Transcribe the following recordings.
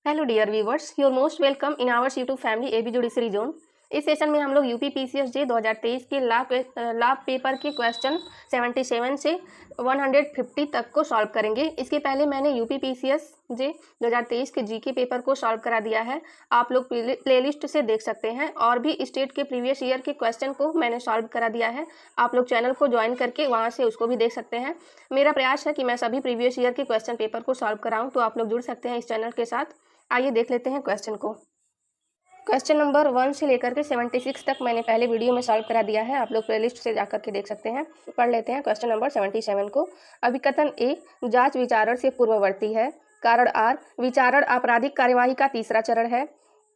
Hello dear viewers, your most welcome in our YouTube family AB judiciary zone. इस session में हम लोग UP PCS जे 2023 के law paper के क्वेश्चन 77 से 150 तक को सॉल्व करेंगे। इसके पहले मैंने यूपी पीसीएस जे 2023 के जीके पेपर को सॉल्व करा दिया है, आप लोग प्लेलिस्ट से देख सकते हैं। और भी स्टेट के प्रीवियस ईयर के क्वेश्चन को मैंने सॉल्व करा दिया है, आप लोग चैनल को ज्वाइन करके वहाँ से उसको भी देख सकते हैं। मेरा प्रयास है कि मैं सभी प्रीवियस ईयर के क्वेश्चन पेपर को सॉल्व कराऊँ, तो आप लोग जुड़ सकते हैं इस चैनल के साथ। आइए देख लेते हैं क्वेश्चन को। क्वेश्चन नंबर 1 से लेकर के 76 तक मैंने पहले वीडियो में सॉल्व करा दिया है, आप लोग प्लेलिस्ट से जाकर के देख सकते हैं। पढ़ लेते हैं क्वेश्चन नंबर 77 को। अभिकथन ए जांच विचारण से पूर्ववर्ती है। कारण आर विचारण आपराधिक कार्यवाही का तीसरा चरण है।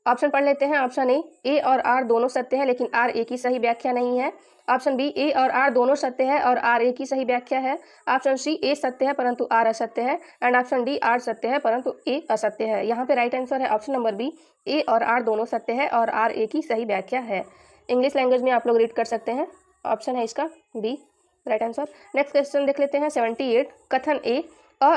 ऑप्शन पढ़ लेते हैं। ऑप्शन ए और आर दोनों सत्य है लेकिन आर ए की सही व्याख्या नहीं है। ऑप्शन बी ए और आर दोनों सत्य है और आर ए की सही व्याख्या है। ऑप्शन सी ए सत्य है परंतु आर असत्य है। एंड ऑप्शन डी आर सत्य है परंतु ए असत्य है। यहाँ पे राइट आंसर है ऑप्शन नंबर बी, ए और आर दोनों सत्य है और आर ए की सही व्याख्या है। इंग्लिश लैंग्वेज में आप लोग रीड कर सकते हैं। ऑप्शन है इसका B right answer. Next question देख लेते हैं 78। कथन ए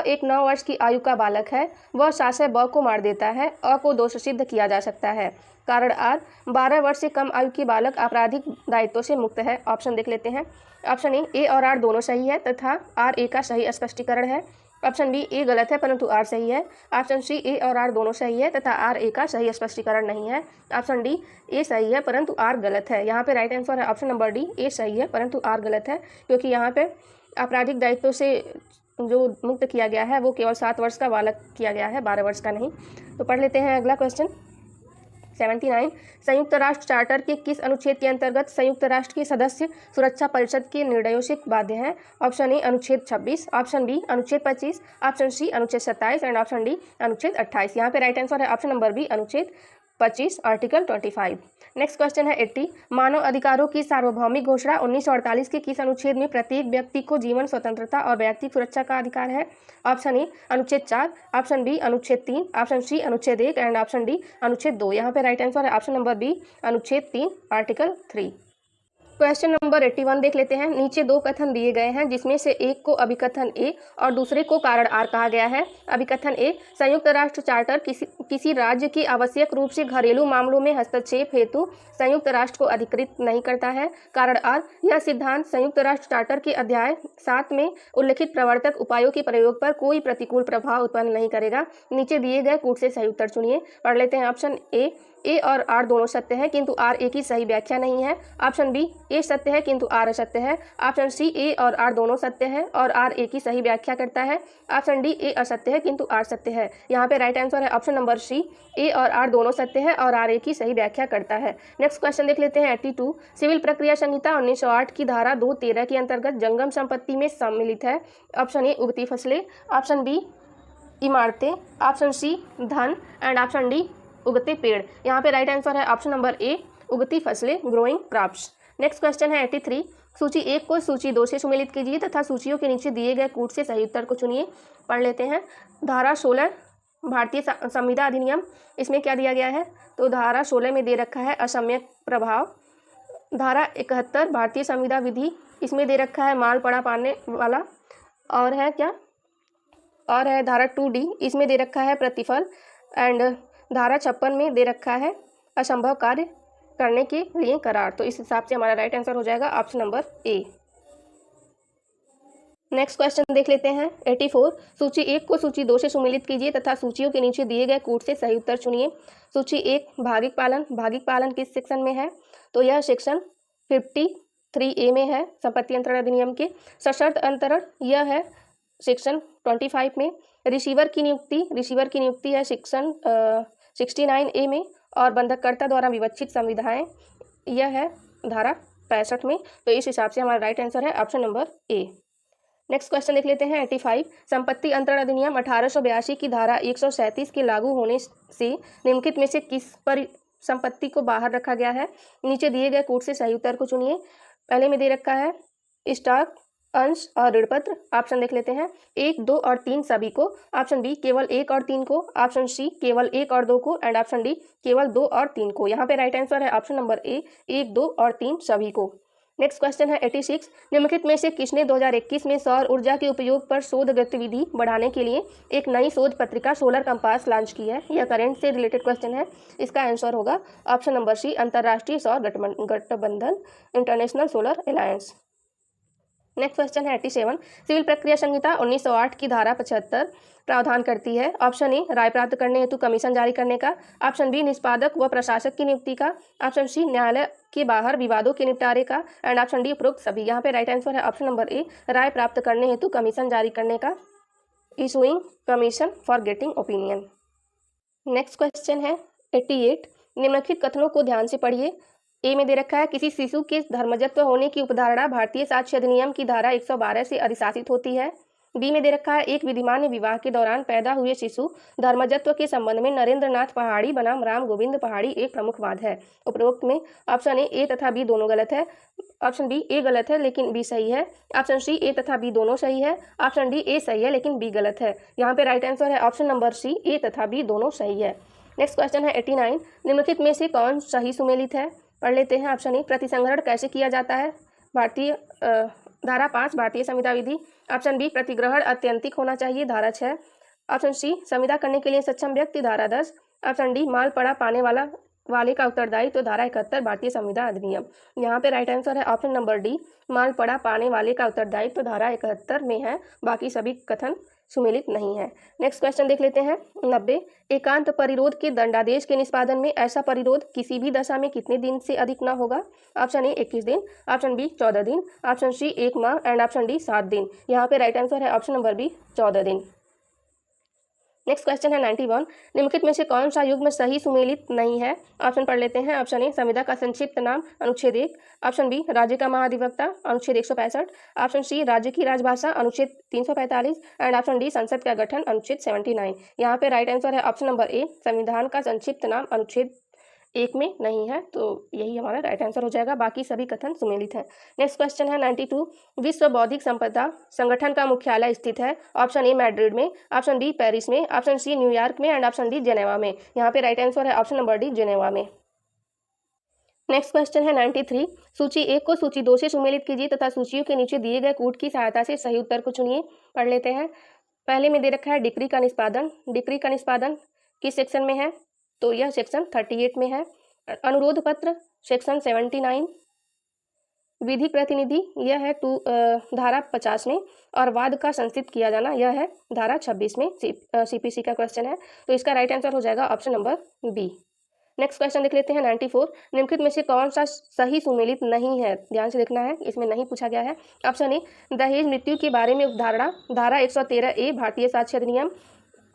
एक 9 वर्ष की आयु का बालक है, वह साशय ब को मार देता है। को दोष सिद्ध किया जा सकता है। कारण आर 12 वर्ष से कम आयु की बालक आपराधिक दायित्व से मुक्त है। ऑप्शन देख लेते हैं। ऑप्शन ए और आर दोनों सही है तथा आर ए का सही स्पष्टीकरण है। ऑप्शन बी ए गलत है परंतु आर सही है। ऑप्शन सी ए और आर दोनों सही है तथा आर ए का सही स्पष्टीकरण नहीं है। ऑप्शन डी ए सही है परंतु आर गलत है। यहाँ पे राइट आंसर है ऑप्शन नंबर डी, ए सही है परंतु आर गलत है, क्योंकि यहाँ पे आपराधिक दायित्व से जो मुक्त किया गया है वो केवल 7 वर्ष का बालक किया गया है, 12 वर्ष का नहीं। तो पढ़ लेते हैं अगला क्वेश्चन 79। संयुक्त राष्ट्र चार्टर के किस अनुच्छेद के अंतर्गत संयुक्त राष्ट्र के सदस्य सुरक्षा परिषद के निर्णयों से बाध्य हैं? ऑप्शन ए अनुच्छेद 26, ऑप्शन बी अनुच्छेद 25, ऑप्शन सी अनुच्छेद 27 एंड ऑप्शन डी अनुच्छेद 28। यहाँ पे राइट आंसर है ऑप्शन नंबर बी अनुच्छेद 25 आर्टिकल 25। नेक्स्ट क्वेश्चन है 80। मानव अधिकारों की सार्वभौमिक घोषणा 1948 के किस अनुच्छेद में प्रत्येक व्यक्ति को जीवन स्वतंत्रता और व्यक्तिगत सुरक्षा का अधिकार है? ऑप्शन ए अनुच्छेद 4, ऑप्शन बी अनुच्छेद 3, ऑप्शन सी अनुच्छेद 1 एंड ऑप्शन डी अनुच्छेद 2। यहाँ पे राइट आंसर है ऑप्शन नंबर बी अनुच्छेद 3 आर्टिकल 3। क्वेश्चन नंबर 81 देख लेते हैं। नीचे दो कथन दिए गए हैं जिसमें से एक को अभिकथन ए और दूसरे को कारण आर कहा गया है। अभिकथन ए संयुक्त राष्ट्र चार्टर किसी राज्य की आवश्यक रूप से घरेलू मामलों में हस्तक्षेप हेतु संयुक्त राष्ट्र को अधिकृत नहीं करता है। कारण आर यह सिद्धांत संयुक्त राष्ट्र चार्टर के अध्याय 7 में उल्लिखित प्रवर्तक उपायों के प्रयोग पर कोई प्रतिकूल प्रभाव उत्पन्न नहीं करेगा। नीचे दिए गए कूट से सही उत्तर चुनिए। पढ़ लेते हैं। ऑप्शन ए और आर दोनों सत्य है किंतु आर ए की सही व्याख्या नहीं है। ऑप्शन बी ए सत्य है किंतु आर असत्य है। ऑप्शन सी ए और आर दोनों सत्य है और आर ए की सही व्याख्या करता है। ऑप्शन डी ए असत्य है किंतु आर सत्य है। यहाँ पे राइट आंसर है ऑप्शन नंबर सी, ए और आर दोनों सत्य है और आर ए की सही व्याख्या करता है। नेक्स्ट क्वेश्चन देख लेते हैं 82। सिविल प्रक्रिया संहिता 1908 की धारा 213 के अंतर्गत जंगम संपत्ति में सम्मिलित है। ऑप्शन ए उगती फसलें, ऑप्शन बी इमारतें, ऑप्शन सी धन एंड ऑप्शन डी उगते पेड़। यहाँ पे राइट आंसर है ऑप्शन नंबर ए उगती फसलें, ग्रोइंग क्रॉप्स। नेक्स्ट क्वेश्चन है 83। सूची 1 को सूची 2 से सुमेलित कीजिए तथा सूचियों के नीचे दिए गए कूट से सही उत्तर को चुनिए। पढ़ लेते हैं। धारा 16 भारतीय संविदा अधिनियम, इसमें क्या दिया गया है? तो धारा 16 में दे रखा है असम्यक प्रभाव। धारा 71 भारतीय संविदा विधि, इसमें दे रखा है माल पड़ा पाने वाला। और है क्या? और है धारा 2D, इसमें दे रखा है प्रतिफल। एंड धारा 56 में दे रखा है असंभव कार्य करने के लिए करार। तो इस हिसाब से हमारा राइट आंसर हो जाएगा option number A. Next question देख लेते हैं 84। सूची 1 को सूची 2 से सुमेलित कीजिए तथा सूचियों के नीचे दिए गए कूट से सही उत्तर चुनिए। सूची 1 भागिक पालन किस सेक्शन में है? तो यह सेक्शन 53A में है संपत्ति अंतरण अधिनियम के। सशर्त अंतरण यह है सेक्शन 25 में। रिसीवर की नियुक्ति है सेक्शन 69A में। और बंधककर्ता द्वारा विवक्षित संविधाएं यह है धारा 65 में। तो इस हिसाब से हमारा राइट आंसर है option number A. Next question देख लेते हैं 85। संपत्ति अंतरण अधिनियम 1882 की धारा 137 के लागू होने से निम्नलिखित में से किस पर संपत्ति को बाहर रखा गया है? नीचे दिए गए कूट से सही उत्तर को चुनिए। पहले में दे रखा है स्टॉक, अंश और ऋणपत्र। ऑप्शन देख लेते हैं। 1, 2 और 3 सभी को। ऑप्शन बी केवल 1 और 3 को। ऑप्शन सी केवल 1 और 2 को एंड ऑप्शन डी केवल 2 और 3 को। यहाँ पे राइट आंसर है ऑप्शन नंबर ए 1, 2 और 3 सभी को। नेक्स्ट क्वेश्चन है 86। निम्नलिखित में से किसने 2021 में सौर ऊर्जा के उपयोग पर शोध गतिविधि बढ़ाने के लिए एक नई शोध पत्रिका सोलर कंपास लॉन्च की है? यह करंट से रिलेटेड क्वेश्चन है। इसका आंसर होगा ऑप्शन नंबर सी, अंतर्राष्ट्रीय सौर गठबंधन, international solar alliance. Next question है 87। सिविल प्रक्रिया संहिता 1908 की धारा 75 प्रावधान करती है? ऑप्शन ए, राय प्राप्त करने हेतु कमीशन जारी करने का। ऑप्शन बी, निष्पादक व प्रशासक की नियुक्ति का। ऑप्शन सी, न्यायालय के बाहर विवादों के निपटारे का। एंड ऑप्शन डी, उपरोक्त सभी। यहाँ पे राइट आंसर है ऑप्शन नंबर ए, राय प्राप्त करने हेतु कमीशन जारी करने का, issuing commission for getting opinion. Next question है 88। निम्नलिखित कथनों को ध्यान से पढ़िए। ए में दे रखा है, किसी शिशु के धर्मजत्व होने की उपधारणा भारतीय साक्ष्य अधिनियम की धारा 112 से अधिशासित होती है। बी में दे रखा है, एक विधिमान्य विवाह के दौरान पैदा हुए शिशु धर्मजत्व के संबंध में नरेंद्र नाथ पहाड़ी बनाम राम गोविंद पहाड़ी एक प्रमुख वाद है। उपरोक्त में ऑप्शन ए तथा बी दोनों गलत है। ऑप्शन बी, ए गलत है लेकिन बी सही है। ऑप्शन सी, ए तथा बी दोनों सही है। ऑप्शन डी, ए सही है लेकिन बी गलत है। यहाँ पे राइट आंसर है ऑप्शन नंबर सी, ए तथा बी दोनों सही है। नेक्स्ट क्वेश्चन है 89। निम्नलिखित में से कौन सही सुमेलित है? पढ़ लेते हैं। ऑप्शन ए, प्रतिसंहरण कैसे किया जाता है? भारतीय धारा 5 भारतीय संविदा विधि। ऑप्शन बी, प्रतिग्रहण अत्यंतिक होना चाहिए, धारा 6। ऑप्शन सी, संविदा करने के लिए सक्षम व्यक्ति, धारा 10। ऑप्शन डी, माल पड़ा पाने वाले का उत्तरदायी, तो धारा 71 भारतीय संविदा अधिनियम। यहाँ पे राइट आंसर है ऑप्शन नंबर डी, माल पड़ा पाने वाले का उत्तरदायी, तो धारा 71 में है। बाकी सभी कथन सुमेलित नहीं है। नेक्स्ट क्वेश्चन देख लेते हैं 90। एकांत परिरोध के दंडादेश के निष्पादन में ऐसा परिरोध किसी भी दशा में कितने दिन से अधिक न होगा? ऑप्शन ए 21 दिन, ऑप्शन बी 14 दिन, ऑप्शन सी 1 माह एंड ऑप्शन डी 7 दिन। यहाँ पे राइट आंसर है ऑप्शन नंबर बी, 14 दिन। नेक्स्ट क्वेश्चन है 91। निम्नलिखित में से कौन सा युग्म सही सुमेलित नहीं है? ऑप्शन पढ़ लेते हैं। ऑप्शन ए, संविदा का संक्षिप्त नाम, अनुच्छेद 1। ऑप्शन बी, राज्य का महाधिवक्ता, अनुच्छेद 165। ऑप्शन सी, राज्य की राजभाषा, अनुच्छेद 345 एंड ऑप्शन डी, संसद का गठन, अनुच्छेद 79। यहाँ पे राइट आंसर है ऑप्शन नंबर ए, संविधान का संक्षिप्त नाम अनुच्छेद 1 में नहीं है, तो यही हमारा राइट आंसर हो जाएगा। बाकी सभी कथन सुमेलित है। नेक्स्ट क्वेश्चन है 92। विश्व बौद्धिक संपदा संगठन का मुख्यालय स्थित है? ऑप्शन ए, मैड्रिड में। ऑप्शन बी, पेरिस में। ऑप्शन सी, न्यूयॉर्क में एंड ऑप्शन डी, जेनेवा में। यहाँ पे राइट आंसर है ऑप्शन नंबर डी, जेनेवा में। नेक्स्ट क्वेश्चन है 93। सूची 1 को सूची 2 से सुमेलित कीजिए तथा सूचियों के नीचे दिए गए कूट की सहायता से सही उत्तर को चुनिए। पढ़ लेते हैं। पहले में दे रखा है डिक्री का निष्पादन। डिक्री का निष्पादन किस सेक्शन में है? तो यह सेक्शन 38 में है। अनुरोध पत्र सेक्शन 79। विधि प्रतिनिधि यह है धारा 50 में। और वाद का संस्थित किया जाना यह है धारा 26 में। सीपीसी का क्वेश्चन है, तो इसका राइट आंसर हो जाएगा option number B. Next question देख लेते हैं 94। निम्नलिखित में से कौन सा सही सुमेलित नहीं है? ध्यान से देखना है, इसमें नहीं पूछा गया है। ऑप्शन ए, दहेज मृत्यु के बारे में उपधारणा, धारा 113A भारतीय साक्ष्य अधिनियम।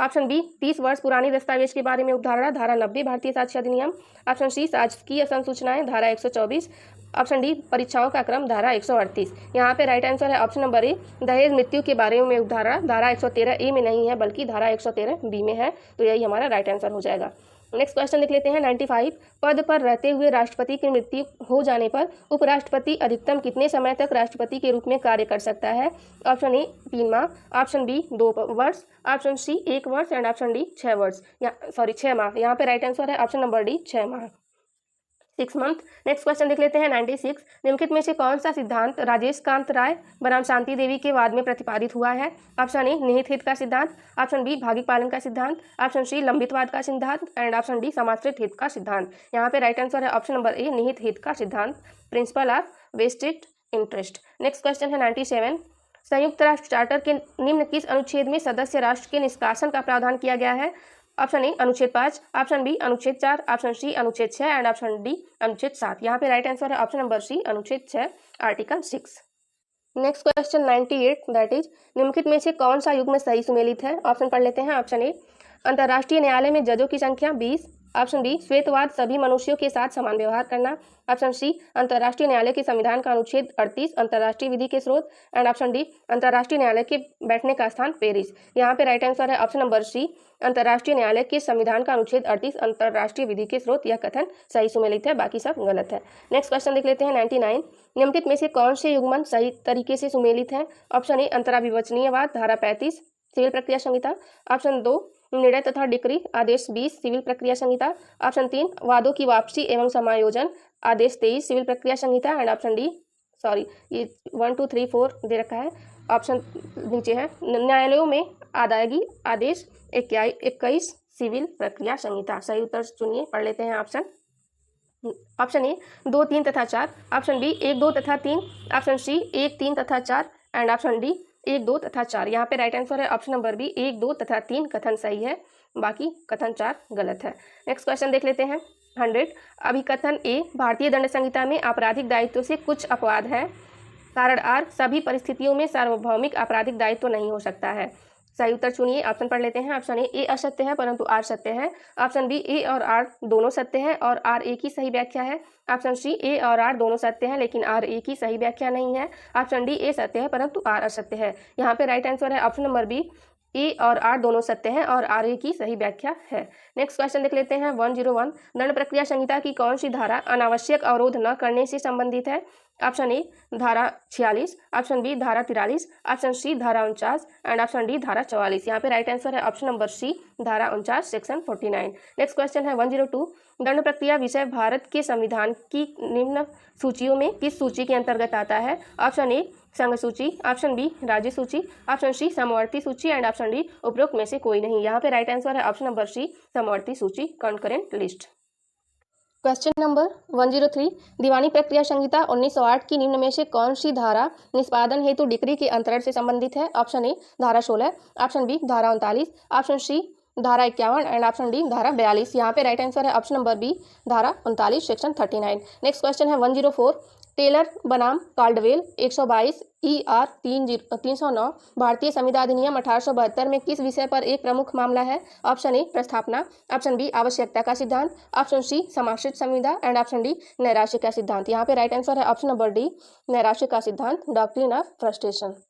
ऑप्शन बी, 30 वर्ष पुरानी दस्तावेज के बारे में उपधारणा, धारा 90 भारतीय साक्ष्य अधिनियम। ऑप्शन सी, शासकीय संसूचनाएं, धारा 124। ऑप्शन डी, परीक्षाओं का क्रम, धारा 138। यहाँ पे राइट आंसर है ऑप्शन नंबर ए, दहेज मृत्यु के बारे में उपधारणा धारा 113A में नहीं है बल्कि धारा 113B में है, तो यही हमारा राइट आंसर हो जाएगा। नेक्स्ट क्वेश्चन देख लेते हैं 95। पद पर रहते हुए राष्ट्रपति की मृत्यु हो जाने पर उपराष्ट्रपति अधिकतम कितने समय तक राष्ट्रपति के रूप में कार्य कर सकता है? ऑप्शन ए, 3 माह। ऑप्शन बी, 2 वर्ष। ऑप्शन सी, 1 वर्ष एंड ऑप्शन डी 6 वर्ष, 6 माह। यहाँ पे राइट आंसर है ऑप्शन नंबर डी, 6 माह, 6 मंथ। नेक्स्ट क्वेश्चन देख लेते हैं 96। निम्नलिखित में से कौन सा सिद्धांत राजेश कांत राय बनाम शांति देवी के वाद में प्रतिपादित हुआ है? ऑप्शन ए, निहित हित का सिद्धांत। ऑप्शन बी, भागिक पालन का सिद्धांत। ऑप्शन सी, लंबितवाद का सिद्धांत एंड ऑप्शन डी, समाश्रित हित का सिद्धांत। यहाँ पे राइट आंसर है ऑप्शन नंबर ए, निहित हित का सिद्धांत, principle of vested interest. Next question है 97। संयुक्त राष्ट्र चार्टर के निम्न किस अनुच्छेद में सदस्य राष्ट्र के निष्कासन का प्रावधान किया गया है? ऑप्शन ए, अनुच्छेद 5। ऑप्शन बी, अनुच्छेद 4। ऑप्शन सी, अनुच्छेद 6 एंड ऑप्शन डी, अनुच्छेद 7। यहाँ पे राइट आंसर है ऑप्शन नंबर सी, अनुच्छेद 6, article 6। Next question 98, that is निम्नलिखित में से कौन सा युग्म सही सुमेलित है? ऑप्शन पढ़ लेते हैं। ऑप्शन ए, अंतर्राष्ट्रीय न्यायालय में जजों की संख्या 20। ऑप्शन बी, श्वेतवाद सभी मनुष्यों के साथ समान व्यवहार करना। ऑप्शन सी, अंतर्राष्ट्रीय न्यायालय के संविधान का अनुच्छेद 38, अंतर्राष्ट्रीय विधि के स्रोत एंड ऑप्शन डी, अंतर्राष्ट्रीय न्यायालय के बैठने का स्थान पेरिस। यहाँ पे राइट आंसर है ऑप्शन नंबर सी, अंतर्राष्ट्रीय न्यायालय के संविधान का अनुच्छेद 38, अंतर्राष्ट्रीय विधि के स्रोत। यह कथन सही सुमेलित है, बाकी सब गलत है। नेक्स्ट क्वेश्चन देख लेते हैं 99। निम्नलिखित में से कौन से युग्मन सही तरीके से सुमेलित है? ऑप्शन ए, अंतराविवचनीयवाद, धारा 35 सिविल प्रक्रिया संहिता। ऑप्शन 2, निर्णय तथा डिक्री, आदेश 20 सिविल प्रक्रिया संहिता। ऑप्शन 3, वादों की वापसी एवं समायोजन, आदेश 23 सिविल प्रक्रिया संहिता एंड ऑप्शन डी, सॉरी ये 1 2 3 4 दे रखा है, ऑप्शन नीचे है। न्यायालयों में अदायगी आदेश 21 सिविल प्रक्रिया संहिता। सही उत्तर चुनिए, पढ़ लेते हैं ऑप्शन। ऑप्शन ए 2 3 तथा 4, ऑप्शन बी 1 2 तथा 3, ऑप्शन सी 1 3 तथा 4 एंड ऑप्शन डी 1 2 तथा 4। यहाँ पे राइट आंसर है ऑप्शन नंबर बी 1 2 तथा 3 कथन सही है, बाकी कथन 4 गलत है। नेक्स्ट क्वेश्चन देख लेते हैं 100। अभिकथन ए भारतीय दंड संहिता में आपराधिक दायित्व से कुछ अपवाद है। कारण आर सभी परिस्थितियों में सार्वभौमिक आपराधिक दायित्व नहीं हो सकता है। सही उत्तर चुनिए, ऑप्शन पढ़ लेते हैं। ऑप्शन ए असत्य है परंतु आर सत्य है, ऑप्शन बी ए और आर दोनों सत्य है और आर एक ही सही व्याख्या है, ऑप्शन सी ए और आर दोनों सत्य हैं लेकिन आर एक ही सही व्याख्या नहीं है, ऑप्शन डी ए सत्य है परंतु आर असत्य है। यहाँ पे राइट आंसर है ऑप्शन नंबर बी ए और आर दोनों सत्य हैं और आर ए की सही व्याख्या है। नेक्स्ट क्वेश्चन देख लेते हैं 101। दंड प्रक्रिया संहिता की कौन सी धारा अनावश्यक अवरोध न करने से संबंधित है। ऑप्शन ए धारा 46, ऑप्शन बी धारा 43, ऑप्शन सी धारा 49 एंड ऑप्शन डी धारा 44। यहाँ पे राइट आंसर है ऑप्शन नंबर सी धारा 49 सेक्शन 49। नेक्स्ट क्वेश्चन है 102। दंड प्रक्रिया विषय भारत के संविधान की निम्न सूचियों में किस सूची के अंतर्गत आता है। ऑप्शन ए संघ सूची, ऑप्शन बी राज्य सूची, ऑप्शन सी समवर्ती सूची एंड ऑप्शन डी उपरोक्त में से कोई नहीं। यहाँ पे राइट आंसर है ऑप्शन नंबर सी समवर्ती सूची कॉन्करेंट लिस्ट। Question number 103। दीवानी प्रक्रिया संहिता 1908 की निम्न में से कौन सी धारा निष्पादन हेतु डिक्री के अंतरण से संबंधित है। ऑप्शन ए धारा 16, ऑप्शन बी धारा 39, ऑप्शन सी धारा 51 एंड ऑप्शन डी धारा 42। यहाँ पे राइट आंसर है ऑप्शन नंबर बी धारा 39 सेक्शन 39। नेक्स्ट क्वेश्चन है 104। टेलर बनाम काल्डवेल 122 ER 309 भारतीय संविदा अधिनियम 1872 में किस विषय पर एक प्रमुख मामला है। ऑप्शन ए प्रस्थापना, ऑप्शन बी आवश्यकता का सिद्धांत, ऑप्शन सी समाश्रित संविदा एंड ऑप्शन डी नैराश्य का सिद्धांत। यहाँ पे राइट आंसर है ऑप्शन नंबर डी नैराश्य का सिद्धांत, doctrine of frustration.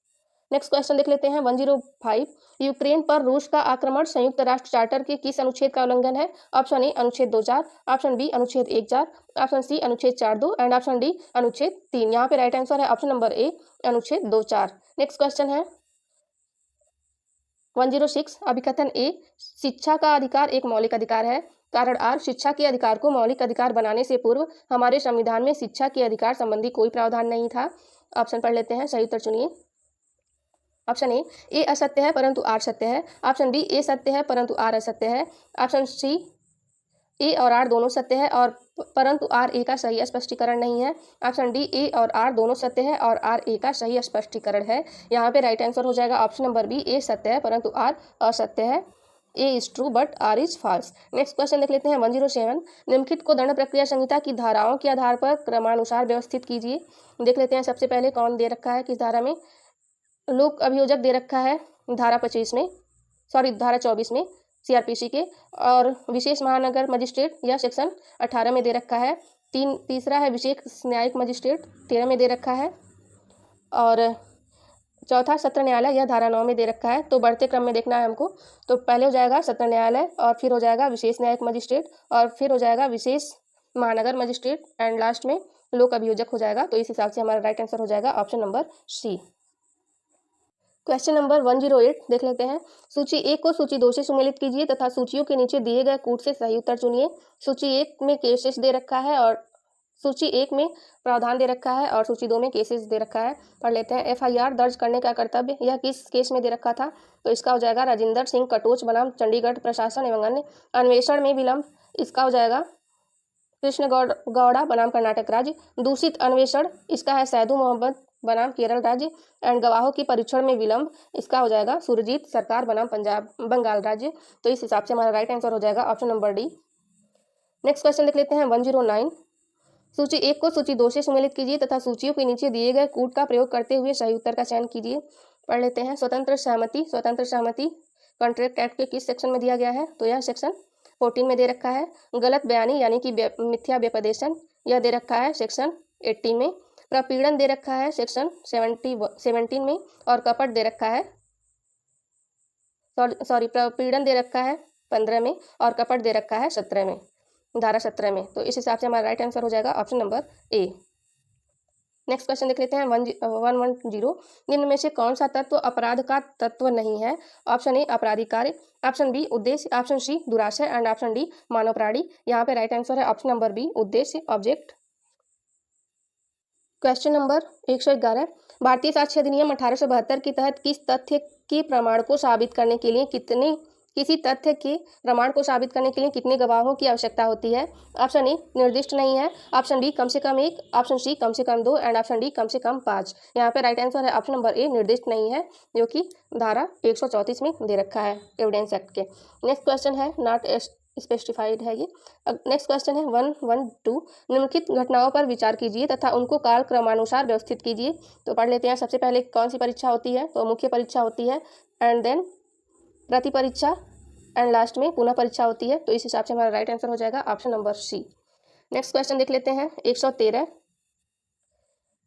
Next question देख लेते हैं 105। यूक्रेन पर रूस का आक्रमण संयुक्त राष्ट्र चार्टर के किस अनुच्छेद का उल्लंघन है। ऑप्शन ए अनुच्छेद 24, ऑप्शन बी अनुच्छेद 14, ऑप्शन सी अनुच्छेद 42 एंड ऑप्शन डी अनुच्छेद 3। यहाँ पे राइट आंसर है ऑप्शन नंबर ए अनुच्छेद 24। नेक्स्ट क्वेश्चन है 106। अभिकथन ए शिक्षा का अधिकार एक मौलिक अधिकार है। कारण आर शिक्षा के अधिकार को मौलिक अधिकार बनाने से पूर्व हमारे संविधान में शिक्षा के अधिकार संबंधी कोई प्रावधान नहीं था। ऑप्शन पढ़ लेते हैं, सही उत्तर चुनिए। ऑप्शन ए असत्य है परंतु आर सत्य है, ऑप्शन बी ए सत्य है परंतु आर असत्य है, ऑप्शन सी ए और आर दोनों सत्य है और परंतु आर ए का सही स्पष्टीकरण नहीं है, ऑप्शन डी ए और आर दोनों सत्य है और आर ए का सही स्पष्टीकरण है। यहाँ पे राइट आंसर हो जाएगा ऑप्शन नंबर बी ए सत्य है परंतु आर असत्य है, A is true but R is false. Next question देख लेते हैं 107। निम्नलिखित को दंड प्रक्रिया संहिता की धाराओं के आधार पर क्रमानुसार व्यवस्थित कीजिए। देख लेते हैं सबसे पहले कौन दे रखा है किस धारा में। लोक अभियोजक दे रखा है धारा 25 में, सॉरी धारा 24 में CRPC के, और विशेष महानगर मजिस्ट्रेट यह सेक्शन 18 में दे रखा है। तीसरा है विशेष न्यायिक मजिस्ट्रेट 13 में दे रखा है, और चौथा सत्र न्यायालय यह धारा 9 में दे रखा है। तो बढ़ते क्रम में देखना है हमको, तो पहले हो जाएगा सत्र न्यायालय और फिर हो जाएगा विशेष न्यायिक मजिस्ट्रेट और फिर हो जाएगा विशेष महानगर मजिस्ट्रेट एंड लास्ट में लोक अभियोजक हो जाएगा। तो इस हिसाब से हमारा राइट आंसर हो जाएगा option number C. Question number 108 देख लेते हैं। सूची 1 को सूची 2 से सुमेलित कीजिए तथा सूचियों के नीचे दिए गए कूट से सही उत्तर चुनिए। सूची 1 में केसेस दे रखा है और सूची 1 में प्रावधान दे रखा है और सूची 2 में केसेस दे रखा है। पढ़ लेते हैं। FIR दर्ज करने का कर्तव्य यह किस केस में दे रखा था। तो इसका हो जाएगा राजेंद्र सिंह कटोच बनाम चंडीगढ़ प्रशासन एवं अन्य। अन्वेषण में विलंब इसका हो जाएगा कृष्ण गौड़ा बनाम कर्नाटक राज्य। दूषित अन्वेषण इसका है सैदू मोहम्मद बनाम केरल राज्य एंड गवाहों की परीक्षण में विलंब इसका हो जाएगा सुरजीत सरकार बनाम बंगाल राज्य। तो इस हिसाब से हमारा राइट आंसर हो जाएगा option number D. Next question देख लेते हैं 109। सूची 1 को सूची 2 से सुमेलित कीजिए तथा सूचियों के नीचे दिए गए कूट का प्रयोग करते हुए सही उत्तर का चयन कीजिए। पढ़ लेते हैं। स्वतंत्र सहमति कॉन्ट्रैक्ट एक्ट के किस सेक्शन में दिया गया है। तो यह सेक्शन 14 में दे रखा है। गलत बयानी यानी कि मिथ्या व्यपदेशन यह दे रखा है सेक्शन 18 में। प्रपीड़न दे रखा है सेक्शन 17 में और कपट दे रखा है प्रपीड़न दे रखा है 15 में और कपट दे रखा है 17 में, धारा 17 में। तो इस हिसाब से हमारा राइट आंसर हो जाएगा option number A. Next question देख लेते हैं 110। निम्न में से कौन सा तत्व अपराध का तत्व नहीं है। ऑप्शन ए आपराधिक कार्य, ऑप्शन बी उद्देश्य, ऑप्शन सी दुराशय एंड ऑप्शन डी मानव प्राणी। यहाँ पे राइट आंसर है ऑप्शन नंबर बी उद्देश्य ऑब्जेक्ट। क्वेश्चन नंबर 111, भारतीय साक्ष्य अधिनियम 1872 के तहत किस तथ्य के प्रमाण को साबित करने के लिए किसी तथ्य के प्रमाण को साबित करने के लिए कितने गवाहों की आवश्यकता होती है? ऑप्शन ए निर्दिष्ट नहीं है, ऑप्शन बी कम से कम 1, ऑप्शन सी कम से कम 2 एंड ऑप्शन डी कम से कम 5। यहाँ पे राइट आंसर है ऑप्शन नंबर ए निर्दिष्ट नहीं है, जो कि धारा 134 में दे रखा है एविडेंस एक्ट के। नेक्स्ट क्वेश्चन है नॉट स्पेसिफाइड है ये। नेक्स्ट क्वेश्चन है 112, निम्नलिखित घटनाओं पर विचार कीजिए तथा उनको काल क्रमानुसार व्यवस्थित कीजिए। तो पढ़ लेते हैं। सबसे पहले कौन सी परीक्षा होती है? तो मुख्य परीक्षा होती है, एंड देन प्रति परीक्षा, एंड लास्ट में पुनः परीक्षा होती है। तो इस हिसाब से हमारा राइट आंसर हो जाएगा option number C. Next question देख लेते हैं 113,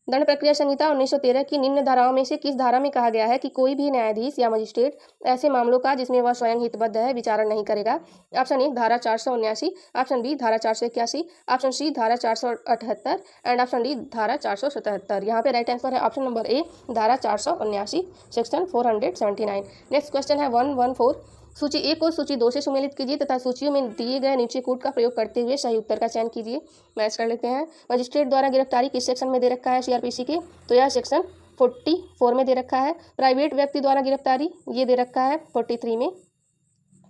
दंड प्रक्रिया संहिता 1913 की निम्न धाराओं में से किस धारा में कहा गया है कि कोई भी न्यायाधीश या मजिस्ट्रेट ऐसे मामलों का जिसमें वह स्वयं हितबद्ध है विचारण नहीं करेगा? ऑप्शन ए धारा 479, ऑप्शन बी धारा 481, ऑप्शन सी धारा 478 एंड ऑप्शन डी धारा 477। यहाँ पे राइट आंसर है ऑप्शन नंबर ए धारा 479, सेक्शन 479। नेक्स्ट क्वेश्चन है 114, सूची 1 को सूची 2 से सुमेलित कीजिए तथा सूचियों में दिए गए नीचे कूट का प्रयोग करते हुए सही उत्तर का चयन कीजिए। मैच कर लेते हैं। मजिस्ट्रेट द्वारा गिरफ्तारी किस सेक्शन में दे रखा है सीआरपीसी के? तो यह सेक्शन 44 में दे रखा है। प्राइवेट व्यक्ति द्वारा गिरफ्तारी ये दे रखा है 43 में।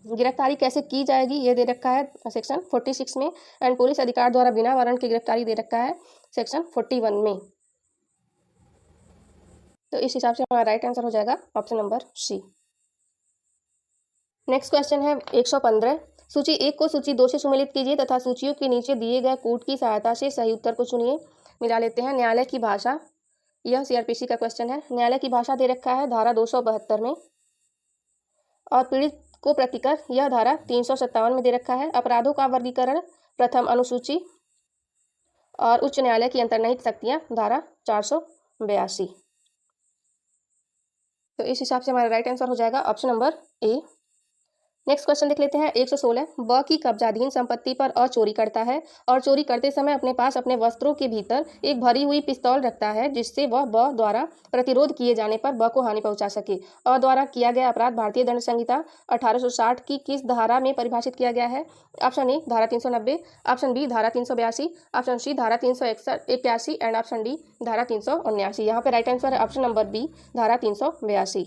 गिरफ्तारी कैसे की जाएगी ये दे रखा है सेक्शन 46 में। एंड पुलिस अधिकार द्वारा बिना वारंट की गिरफ्तारी दे रखा है सेक्शन 41 में। तो इस हिसाब से हमारा राइट आंसर हो जाएगा option number C. Next question है 115, सूची 1 को सूची 2 से सुमेलित कीजिए तथा सूचियों के नीचे दिए गए कूट की सहायता से सही उत्तर को चुनिए। मिला लेते हैं। न्यायालय की भाषा, यह सीआरपीसी का क्वेश्चन है। न्यायालय की भाषा दे रखा है धारा 272 में, और पीड़ित को प्रतिकर यह धारा 357 में दे रखा है। अपराधों का वर्गीकरण प्रथम अनुसूची और उच्च न्यायालय की अंतर्निहित शक्तियाँ धारा 482। तो इस हिसाब से हमारा राइट आंसर हो जाएगा option number A. Next question देख लेते हैं 116, ब की कब्जाधीन संपत्ति पर अ चोरी करता है और चोरी करते समय अपने पास अपने वस्त्रों के भीतर एक भरी हुई पिस्तौल रखता है जिससे वह ब द्वारा प्रतिरोध किए जाने पर ब को हानि पहुंचा सके। अ द्वारा किया गया अपराध भारतीय दंड संहिता 1860 की किस धारा में परिभाषित किया गया है? ऑप्शन ए धारा 390, ऑप्शन बी धारा 382, ऑप्शन सी धारा 381 एंड ऑप्शन डी धारा 379। यहाँ पे राइट आंसर है ऑप्शन नंबर बी धारा 382।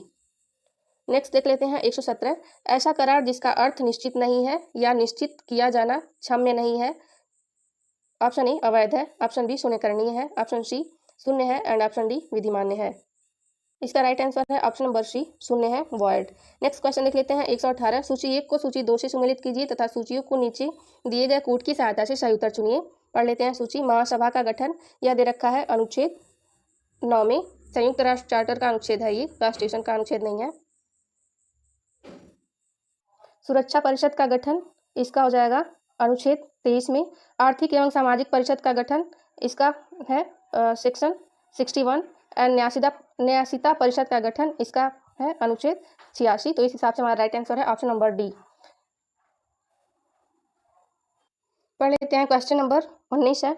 नेक्स्ट देख लेते हैं 117, ऐसा करार जिसका अर्थ निश्चित नहीं है या निश्चित किया जाना क्षम्य नहीं है। ऑप्शन ए अवैध है, ऑप्शन बी शून्यकरणीय है, ऑप्शन सी शून्य है एंड ऑप्शन डी विधिमान्य है। इसका राइट आंसर है ऑप्शन नंबर सी शून्य है, वॉइड। नेक्स्ट क्वेश्चन देख लेते हैं 118, सूची 1 को सूची 2 से सुमेलित कीजिए तथा सूचियों को नीचे दिए गए कूट की सहायता से सही उत्तर चुनिए। पढ़ लेते हैं सूची। महासभा का गठन यह दे रखा है अनुच्छेद 9 में। संयुक्त राष्ट्र चार्टर का अनुच्छेद है ये, कॉन्स्टिट्यूशन का अनुच्छेद नहीं है। सुरक्षा परिषद का गठन इसका हो जाएगा अनुच्छेद 23 में। आर्थिक एवं सामाजिक परिषद का गठन इसका है सेक्शन 61 एंड न्यासिता परिषद का गठन इसका है अनुच्छेद 86। तो इस हिसाब से हमारा राइट आंसर है ऑप्शन नंबर डी। पढ़ लेते हैं क्वेश्चन नंबर 19 है,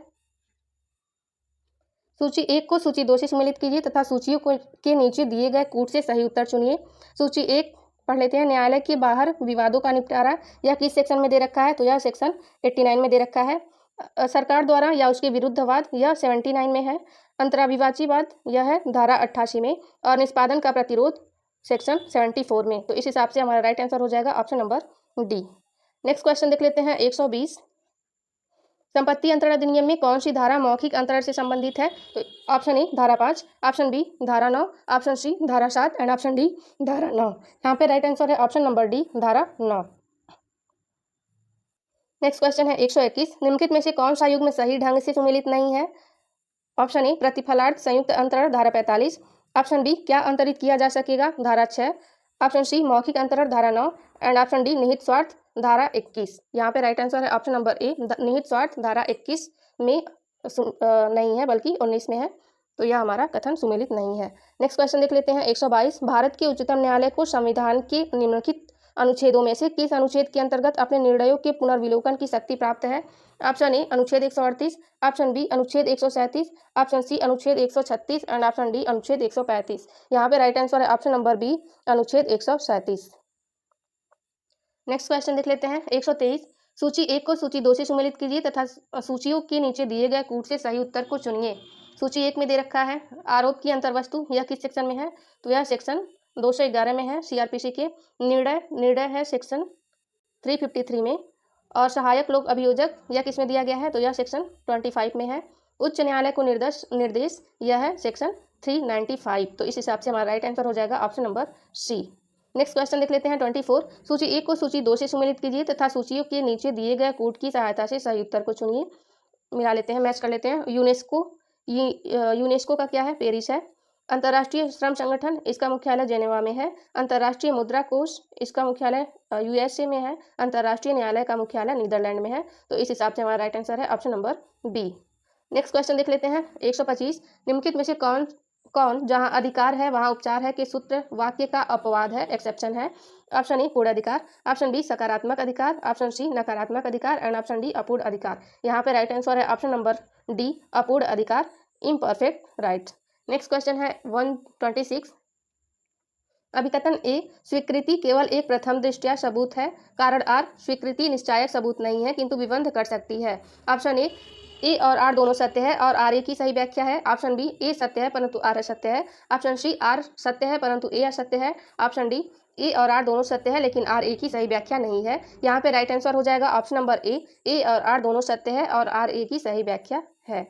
सूची 1 को सूची 2 से सम्मिलित कीजिए तथा सूचियों के नीचे दिए गए कूट से सही उत्तर चुनिए। सूची 1 पढ़ लेते हैं। न्यायालय के बाहर विवादों का निपटारा यह किस सेक्शन में दे रखा है? तो यह सेक्शन 89 में दे रखा है। सरकार द्वारा या उसके विरुद्ध वाद यह 79 में है। अंतराभिवाची वाद यह है धारा 88 में, और निष्पादन का प्रतिरोध सेक्शन 74 में। तो इस हिसाब से हमारा राइट आंसर हो जाएगा option number D. Next question देख लेते हैं 120, संपत्ति अंतरण अधिनियम में कौन सी धारा मौखिक अंतरण से संबंधित है? तो ऑप्शन ए धारा 5, ऑप्शन बी धारा 9, ऑप्शन सी धारा 7 एंड ऑप्शन डी धारा 9। यहाँ पे राइट आंसर है ऑप्शन नंबर डी धारा 9। नेक्स्ट क्वेश्चन है 121, निम्नलिखित में से कौन सा युग्म सही ढंग से सुमेलित नहीं है? ऑप्शन ए प्रतिफलार्थ संयुक्त अंतरण धारा 45, ऑप्शन बी क्या अंतरित किया जा सकेगा धारा 6, ऑप्शन सी मौखिक अंतरण धारा 9 एंड ऑप्शन डी निहित स्वार्थ धारा 21। यहाँ पे राइट आंसर है ऑप्शन नंबर ए निहित स्वार्थ धारा 21 में नहीं है बल्कि 19 में है। तो यह हमारा कथन सुमेलित नहीं है। नेक्स्ट क्वेश्चन देख लेते हैं 122, भारत के उच्चतम न्यायालय को संविधान के निम्नलिखित अनुच्छेदों में से किस अनुच्छेद के अंतर्गत अपने निर्णयों के पुनर्विलोकन की शक्ति प्राप्त है? ऑप्शन ए अनुच्छेद 138, ऑप्शन बी अनुच्छेद 137, ऑप्शन सी अनुच्छेद 136 एंड ऑप्शन डी अनुच्छेद 135। यहाँ पे राइट आंसर है ऑप्शन नंबर बी अनुच्छेद 137। नेक्स्ट क्वेश्चन देख लेते हैं 123, सूची 1 को सूची 2 से सुमेलित कीजिए तथा सूचियों के नीचे दिए गए कूट से सही उत्तर को चुनिए। सूची 1 में दे रखा है आरोप की अंतर्वस्तु, यह किस सेक्शन में है? तो यह सेक्शन 211 में है सीआरपीसी के। निर्णय है सेक्शन 353 में। और सहायक लोक अभियोजक यह किस में दिया गया है? तो यह सेक्शन 25 में है। उच्च न्यायालय को निर्देश यह है सेक्शन 395। तो इस हिसाब से हमारा राइट आंसर हो जाएगा option number C. Next question देख लेते हैं 24। सूची 1 को सूची 2 से सम्मिलित कीजिए तथा सूचियों के नीचे दिए गए कोड की सहायता से सही उत्तर को चुनिए। मिला लेते हैं, मैच कर लेते हैं। यूनेस्को का क्या है? पेरिस है। अंतर्राष्ट्रीय श्रम संगठन, इसका मुख्यालय जेनेवा में है। अंतर्राष्ट्रीय मुद्रा कोष, इसका मुख्यालय यूएसए में है। अंतर्राष्ट्रीय न्यायालय का मुख्यालय नीदरलैंड में है। तो इस हिसाब से हमारा राइट आंसर है option number B. Next question देख लेते हैं 125। निम्नलिखित में से कौन जहां अधिकार है वहां उपचार है के सूत्र वाक्य का अपवाद है, एक्सेप्शन है? ऑप्शन ए पूर्ण अधिकार, ऑप्शन बी सकारात्मक अधिकार, ऑप्शन सी नकारात्मक अधिकार एंड ऑप्शन डी अपूर्ण अधिकार। यहाँ पे राइट आंसर है ऑप्शन नंबर डी अपूर्ण अधिकार, इम्परफेक्ट राइट। नेक्स्ट क्वेश्चन है 126। अभिकथन ए स्वीकृति केवल एक प्रथम दृष्टया सबूत है। कारण आर स्वीकृति निश्चायक सबूत नहीं है किंतु विबंध कर सकती है। ऑप्शन ए और आर दोनों सत्य है और आर ए की सही व्याख्या है। ऑप्शन बी ए सत्य है परंतु आर असत्य है। ऑप्शन सी आर सत्य है परंतु ए असत्य है। ऑप्शन डी ए और आर दोनों सत्य है लेकिन आर ए की सही व्याख्या नहीं है। यहाँ पे राइट आंसर हो जाएगा ऑप्शन नंबर ए और आर दोनों सत्य है और आर ए की सही व्याख्या है।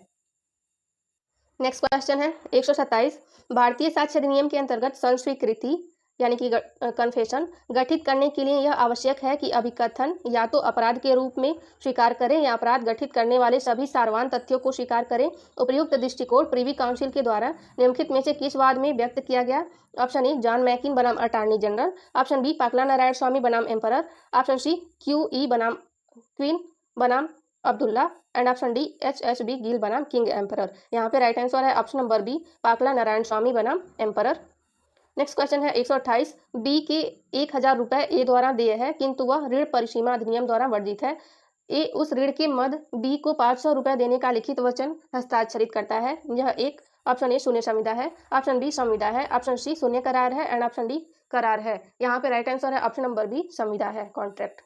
नेक्स्ट क्वेश्चन है 127। भारतीय साक्ष्य अधिनियम के अंतर्गत संस्वीकृति यानी कि कन्फेशन गठित करने के लिए यह आवश्यक है कि अभिकथन या तो अपराध के रूप में स्वीकार करें या अपराध गठित करने वाले सभी सारवान तथ्यों को स्वीकार करें। उपर्युक्त दृष्टिकोण प्रिवी काउंसिल के द्वारा निम्नलिखित में से किस वाद में व्यक्त किया गया? ऑप्शन ए जॉन मैकिन बनाम attorney general, option B Pakala Narayana Swami बनाम एम्परर, ऑप्शन सी QE बनाम क्वीन बनाम Abdullah and option D HSB Gill बनाम किंग एम्परर। यहाँ पे राइट आंसर है option number B Pakala Narayana Swami बनाम एम्परर। नेक्स्ट क्वेश्चन है 128। बी के 1000 रुपये ए द्वारा देय है किंतु वह ऋण परिसीमा अधिनियम द्वारा वर्जित है। ए उस ऋण के मद बी को 500 रुपये देने का लिखित वचन हस्ताक्षरित करता है। यह एक ऑप्शन ए शून्य संविदा है, ऑप्शन बी संविदा है, ऑप्शन सी शून्य करार है एंड ऑप्शन डी करार है। यहाँ पे राइट आंसर है ऑप्शन नंबर बी संविदा है, कॉन्ट्रैक्ट।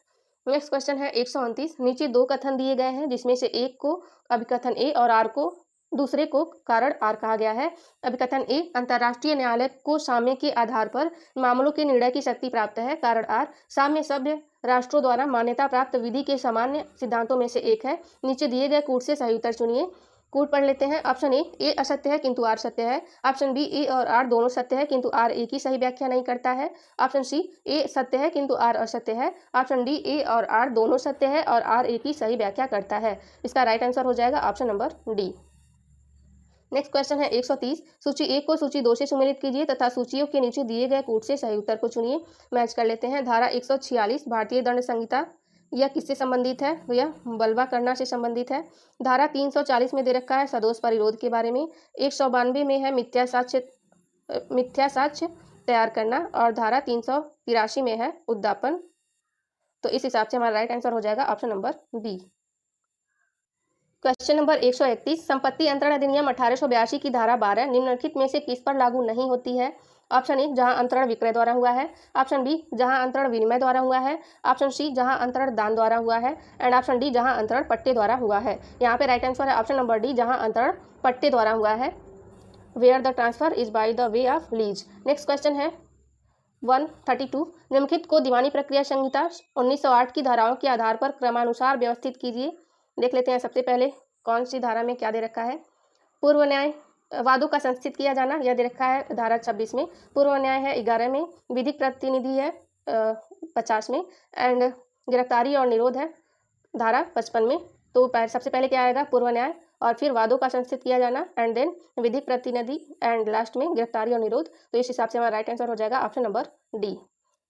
नेक्स्ट क्वेश्चन है 129। नीचे दो कथन दिए गए हैं जिसमें से एक को अभिकथन ए और आर को दूसरे को कारण आर कहा गया है। अभिकथन ए अंतर्राष्ट्रीय न्यायालय को साम्य के आधार पर मामलों के निर्णय की शक्ति प्राप्त है। कारण आर साम्य सभ्य राष्ट्रों द्वारा मान्यता प्राप्त विधि के सामान्य सिद्धांतों में से एक है। नीचे दिए गए कूट से सही उत्तर चुनिए। कूट पढ़ लेते हैं। ऑप्शन ए असत्य है किंतु आर सत्य है। ऑप्शन बी ए और आर दोनों सत्य है किंतु आर ए की सही व्याख्या नहीं करता है। ऑप्शन सी ए सत्य है किंतु आर असत्य है। ऑप्शन डी ए और आर दोनों सत्य है और आर ए की सही व्याख्या करता है। इसका राइट आंसर हो जाएगा option number D. Next question है 130। सूची 1 को सूची 2 से सम्मिलित कीजिए तथा सूचियों के नीचे दिए गए कूट से सही उत्तर को चुनिए। मैच कर लेते हैं। धारा 146 भारतीय दंड संहिता यह किससे संबंधित है? तो यह बलवा करना से संबंधित है। धारा 340 में दे रखा है सदोष परिरोध के बारे में। 192 में है मिथ्या साक्ष्य तैयार करना और धारा 383 में है उद्यापन। तो इस हिसाब से हमारा राइट आंसर हो जाएगा option number B. Question number 131। संपत्ति अंतरण अधिनियम 1882 की धारा 12 निम्नलिखित में से किस पर लागू नहीं होती है? ऑप्शन ए जहां अंतरण विक्रय द्वारा हुआ है, ऑप्शन बी जहां अंतरण विनिमय द्वारा हुआ है, ऑप्शन सी जहां अंतरण दान द्वारा हुआ है एंड ऑप्शन डी जहां अंतरण पट्टे द्वारा हुआ है। यहाँ पे राइट आंसर है ऑप्शन नंबर डी जहां अंतरण पट्टे द्वारा हुआ है, where the transfer is by the way of lease. Next question है 132। निम्नलिखित को दीवानी प्रक्रिया संहिता 1908 की धाराओं के आधार पर क्रमानुसार व्यवस्थित कीजिए। देख लेते हैं सबसे पहले कौन सी धारा में क्या दे रखा है। पूर्व न्याय वादों का संस्थित किया जाना यह दे रखा है धारा 26 में। पूर्व न्याय है 11 में। विधिक प्रतिनिधि है 50 में एंड गिरफ्तारी और निरोध है धारा 55 में। तो सबसे पहले क्या आएगा? पूर्व न्याय और फिर वादों का संस्थित किया जाना एंड देन विधिक प्रतिनिधि एंड लास्ट में गिरफ्तारी और निरोध। तो इस हिसाब से हमारा राइट आंसर हो जाएगा option number D.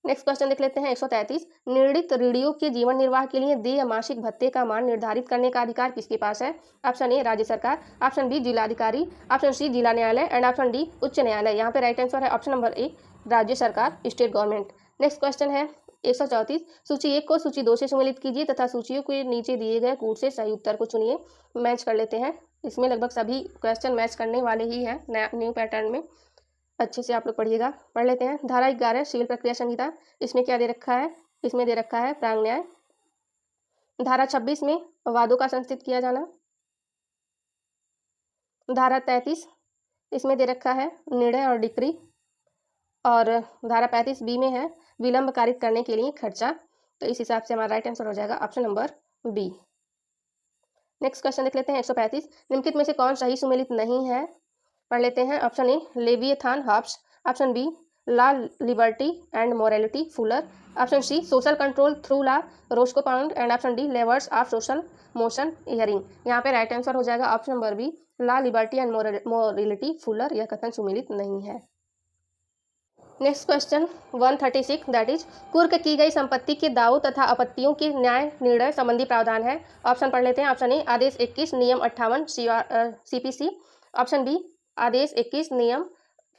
Next question देख लेते हैं 133। निर्णित ऋणियों के जीवन निर्वाह के लिए देय मासिक भत्ते का मान निर्धारित करने का अधिकार किसके पास है? ऑप्शन ए राज्य सरकार, ऑप्शन बी जिलाधिकारी, ऑप्शन सी जिला न्यायालय एंड ऑप्शन डी उच्च न्यायालय। यहाँ पे राइट आंसर है ऑप्शन नंबर ए राज्य सरकार, स्टेट गवर्नमेंट। नेक्स्ट क्वेश्चन है 134। सूची 1 को सूची 2 से सम्मिलित कीजिए तथा सूचियों के नीचे दिए गए कूट से सही उत्तर को चुनिए। मैच कर लेते हैं। इसमें लगभग सभी क्वेश्चन मैच करने वाले ही हैं न्यू पैटर्न में। अच्छे से आप लोग पढ़िएगा। पढ़ लेते हैं। धारा 11 सिविल प्रक्रिया संहिता, इसमें क्या दे रखा है? इसमें दे रखा है प्रांग न्याय। धारा 26 में वादों का संस्थित किया जाना। धारा 33 इसमें दे रखा है निर्णय और डिक्री, और धारा 35B में है विलंब कारित करने के लिए खर्चा। तो इस हिसाब से हमारा राइट आंसर हो जाएगा option number B. Next question देख लेते हैं 135। निम्नलिखित में से कौन सही सुमेलित नहीं है, पढ़ लेते हैं। Option A Leviathan Hobbes, option B law liberty and morality Fuller, option C social control through law Roscoe Pound, and option D levers of social motion Ihering. यहाँ पे राइट आंसर हो जाएगा option number B law liberty and morality Fuller. यह कथन सुमेलित नहीं है। Next question 136 that is कुर्क की गई संपत्ति के दावों तथा आपत्तियों के न्याय निर्णय संबंधी प्रावधान है। ऑप्शन पढ़ लेते हैं। ऑप्शन ए आदेश 21 नियम 58 CPC, ऑप्शन बी आदेश 21 नियम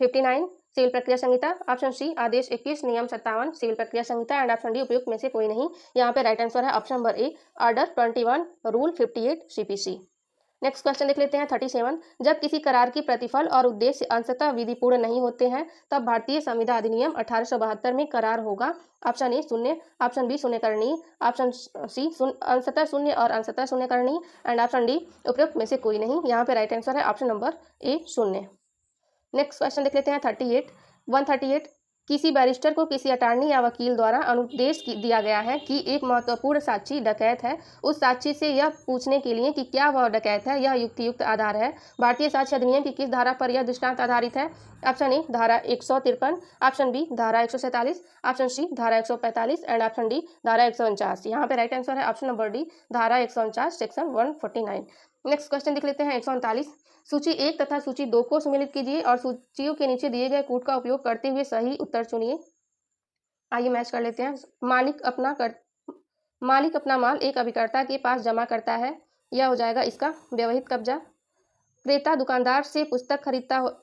59 सिविल प्रक्रिया संहिता, ऑप्शन सी आदेश 21 नियम 57 सिविल प्रक्रिया संहिता, एंड ऑप्शन डी उपयुक्त में से कोई नहीं। यहाँ पे राइट आंसर है option number A order 21 rule 58 CPC। Next question देख लेते हैं 37। जब किसी करार की प्रतिफल और उद्देश्य अंशतः विधिपूर्ण नहीं होते हैं तब भारतीय संविदा अधिनियम 1872 में करार होगा। ऑप्शन ए शून्य, ऑप्शन बी शून्यकरणीय, ऑप्शन सी अंशतः शून्य और अंशतः शून्यकरणीय, एंड ऑप्शन डी उपयुक्त में से कोई नहीं। यहाँ पे राइट आंसर है ऑप्शन नंबर ए शून्य। नेक्स्ट क्वेश्चन देख लेते हैं 138। किसी बैरिस्टर को किसी अटॉर्नी या वकील द्वारा अनुदेश दिया गया है कि एक महत्वपूर्ण साक्षी डकैत है। उस साक्षी से यह पूछने के लिए कि क्या वह डकैत है, यह युक्त आधार है। भारतीय साक्ष्य अधिनियम की किस धारा पर यह दृष्टांत आधारित है? ऑप्शन ए धारा 153, ऑप्शन बी धारा 147, ऑप्शन सी धारा 145, एंड ऑप्शन डी धारा 149। यहाँ पे राइट आंसर है ऑप्शन नंबर डी धारा 149 सेक्शन 149। नेक्स्ट क्वेश्चन देख लेते हैं 139। सूची 1 तथा सूची 2 को सम्मिलित कीजिए और सूचियों के नीचे दिए गए कूट का उपयोग करते हुए सही उत्तर चुनिए। आइए मैच कर लेते हैं। मालिक अपना माल एक अभिकर्ता के पास जमा करता है, यह हो जाएगा इसका व्यवहित कब्जा। क्रेता दुकानदार से पुस्तक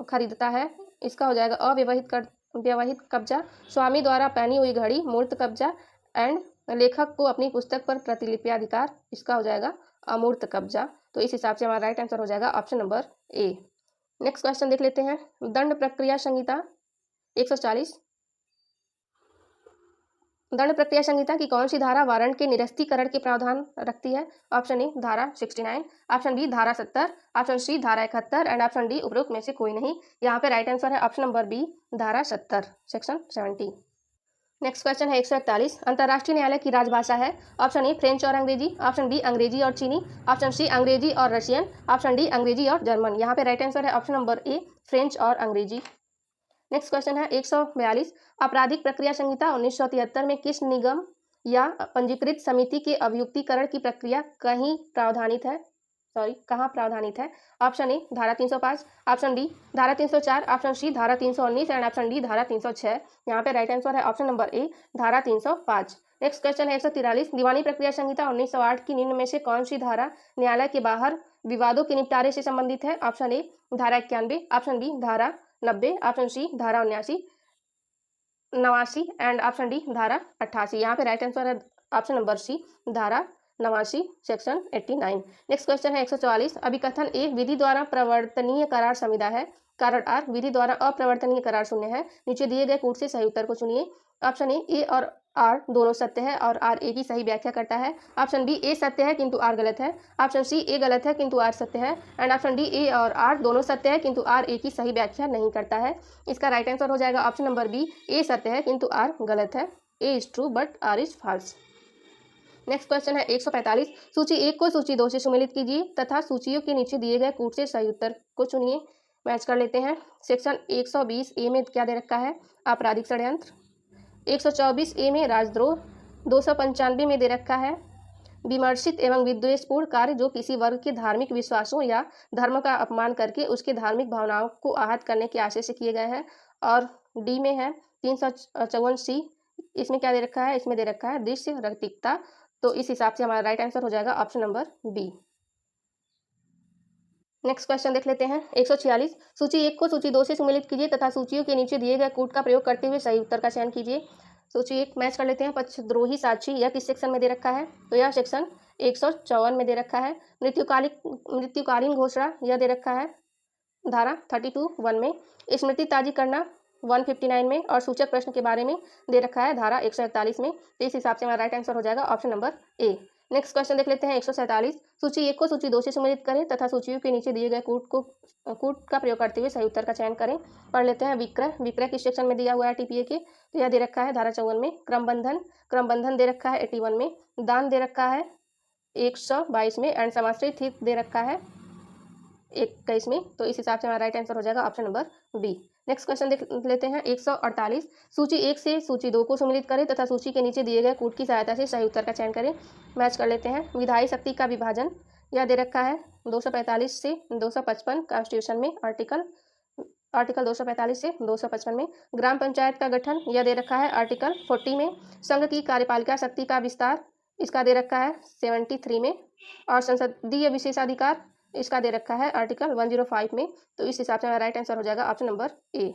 खरीदता है, इसका हो जाएगा अव्यवहित कब्जा। स्वामी द्वारा पहनी हुई घड़ी मूर्त कब्जा, एंड लेखक को अपनी पुस्तक पर प्रतिलिपि अधिकार, इसका हो जाएगा अमूर्त कब्जा। तो इस हिसाब से हमारा राइट आंसर हो जाएगा option number A. Next question देख लेते हैं। दंड प्रक्रिया संहिता 140। दंड प्रक्रिया संहिता की कौन सी धारा वारंट के निरस्तीकरण के प्रावधान रखती है? ऑप्शन ए धारा 69, ऑप्शन बी धारा 70, ऑप्शन सी धारा 71, एंड ऑप्शन डी उपरोक्त में से कोई नहीं। यहाँ पे राइट आंसर है ऑप्शन नंबर बी धारा 70 सेक्शन 70। नेक्स्ट क्वेश्चन है 141। अंतर्राष्ट्रीय न्यायालय की राजभाषा है। ऑप्शन ए फ्रेंच और अंग्रेजी, ऑप्शन बी अंग्रेजी और चीनी, ऑप्शन सी अंग्रेजी और रशियन, ऑप्शन डी अंग्रेजी और जर्मन। यहाँ पे राइट आंसर है ऑप्शन नंबर ए फ्रेंच और अंग्रेजी। नेक्स्ट क्वेश्चन है 142। आपराधिक प्रक्रिया संहिता 1973 में किस निगम या पंजीकृत समिति के अभियुक्तीकरण की प्रक्रिया कहाँ प्रावधानित है? ऑप्शन ए धारा 305, ऑप्शन डी धारा 304, ऑप्शन सी धारा 319, एंड ऑप्शन डी धारा 306। यहाँ पे राइट आंसर है ऑप्शन नंबर ए धारा 305। नेक्स्ट क्वेश्चन है 143। दीवानी प्रक्रिया संहिता 1908 की निम्न में से कौन सी धारा न्यायालय के बाहर विवादों के निपटारे से संबंधित है? ऑप्शन ए धारा 91, ऑप्शन बी धारा 90, ऑप्शन सी धारा 89, एंड ऑप्शन डी धारा 88। यहाँ पे राइट आंसर है ऑप्शन नंबर सी धारा 89 सेक्शन 89। नेक्स्ट क्वेश्चन है 144। अभिकथन ए विधि द्वारा प्रवर्तनीय करार संविदा है, कारण आर विधि द्वारा अप्रवर्तनीय करार शून्य है। नीचे दिए गए कूट से सही उत्तर को चुनिए। ऑप्शन ए और आर दोनों सत्य है और आर ए की सही व्याख्या करता है, ऑप्शन बी ए सत्य है किंतु आर गलत है, ऑप्शन सी ए गलत है किंतु आर सत्य है, एंड ऑप्शन डी ए और आर दोनों सत्य है किंतु आर ए की सही व्याख्या नहीं करता है। इसका राइट आंसर हो जाएगा ऑप्शन नंबर बी ए सत्य है किंतु आर गलत है। A is true but R is false. Next question है 145। सूची 1 को सूची 2 से सम्मिलित कीजिए तथा सूचियों के नीचे दिए गए कूट से सही उत्तर को चुनिए। मैच कर लेते हैं। सेक्शन 120 ए में क्या दे रखा है? आपराधिक षड्यंत्र। 124 ए में राजद्रोह। 295 में दे रखा है विमर्शित एवं विद्वेषपूर्ण कार्य जो किसी वर्ग के धार्मिक विश्वासों या धर्म का अपमान करके उसके धार्मिक भावनाओं को आहत करने के आशय से किए गए हैं। और डी में है 354 सी, इसमें क्या दे रखा है? इसमें दे रखा है दृश्य रैखिकता। तो इस हिसाब से हमारा राइट आंसर हो जाएगा option number B. Next question देख लेते हैं 146। सूची 1 को सूची 2 से सम्मिलित कीजिए तथा सूचियों के नीचे दिए गए कूट का प्रयोग करते हुए सही उत्तर का चयन कीजिए। सूची 1 मैच कर लेते हैं। पक्षद्रोही साक्षी यह किस सेक्शन में दे रखा है? तो यह सेक्शन 154 में दे रखा है। मृत्युकालीन घोषणा यह दे रखा है धारा 32(1) में। स्मृति ताजी करना 159 में, और सूचक प्रश्न के बारे में दे रखा है धारा 141 में। तो इस हिसाब से हमारा राइट आंसर हो जाएगा option number A. Next question देख लेते हैं 147। सूची 1 को सूची 2 से सम्मिलित करें तथा सूचियों के नीचे दिए गए कूट का प्रयोग करते हुए सही उत्तर का चयन करें। पढ़ लेते हैं विक्रय। विक्रय किस सेक्शन में दिया हुआ है टीपीए के, तो यह दे रखा है धारा 54 में। क्रमबंधन दे रखा है 81 में। दान दे रखा है 122 में एंड समाश्रित हित दे रखा है 21 में। तो इस हिसाब से हमारा राइट आंसर हो जाएगा option number B. Next question देख लेते हैं 148। सूची 1 से सूची 2 को सम्मिलित करें तथा सूची के नीचे दिए गए कूट की सहायता से सही उत्तर का चयन करें। मैच कर लेते हैं। विधायी शक्ति का विभाजन यह दे रखा है 245 से 255 कॉन्स्टिट्यूशन में, आर्टिकल 245 से 255 में। ग्राम पंचायत का गठन यह दे रखा है आर्टिकल 40 में। संघ की कार्यपालिका शक्ति का विस्तार इसका दे रखा है 73 में। और संसदीय विशेषाधिकार इसका दे रखा है आर्टिकल 105 में। तो इस हिसाब से हमारा राइट आंसर हो जाएगा ऑप्शन नंबर ए।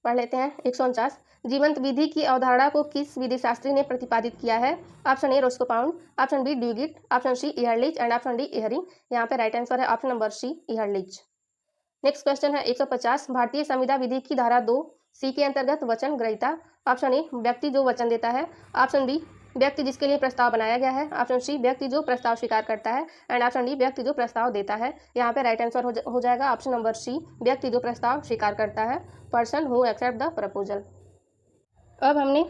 पढ़ लेते हैं 149। जीवंत विधि की अवधारणा को किस विधिशास्त्री ने प्रतिपादित किया है? Option A Roscoe Pound, option B Duguit, option C Ehrlich and option D Ihering. यहाँ पे राइट आंसर है option number C Ehrlich. Next question है 150। भारतीय संविदा विधि की धारा 2 सी के अंतर्गत वचन ग्रहीता। ऑप्शन ए व्यक्ति जो वचन देता है, ऑप्शन बी व्यक्ति जिसके लिए प्रस्ताव बनाया गया है, ऑप्शन सी व्यक्ति जो प्रस्ताव स्वीकार करता है एंड ऑप्शन डी व्यक्ति जो प्रस्ताव देता है। यहाँ पे राइट आंसर हो जाएगा ऑप्शन नंबर सी व्यक्ति जो प्रस्ताव स्वीकार करता है, person who accept the proposal. अब हमने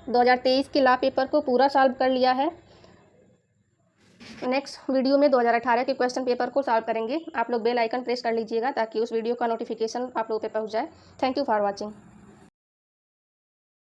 2023 के लॉ पेपर को पूरा सॉल्व कर लिया है। नेक्स्ट वीडियो में 2018 के क्वेश्चन पेपर को सॉल्व करेंगे। आप लोग बेल आइकन प्रेस कर लीजिएगा ताकि उस वीडियो का नोटिफिकेशन आप लोगों पे पहुंच जाए। Thank you for watching.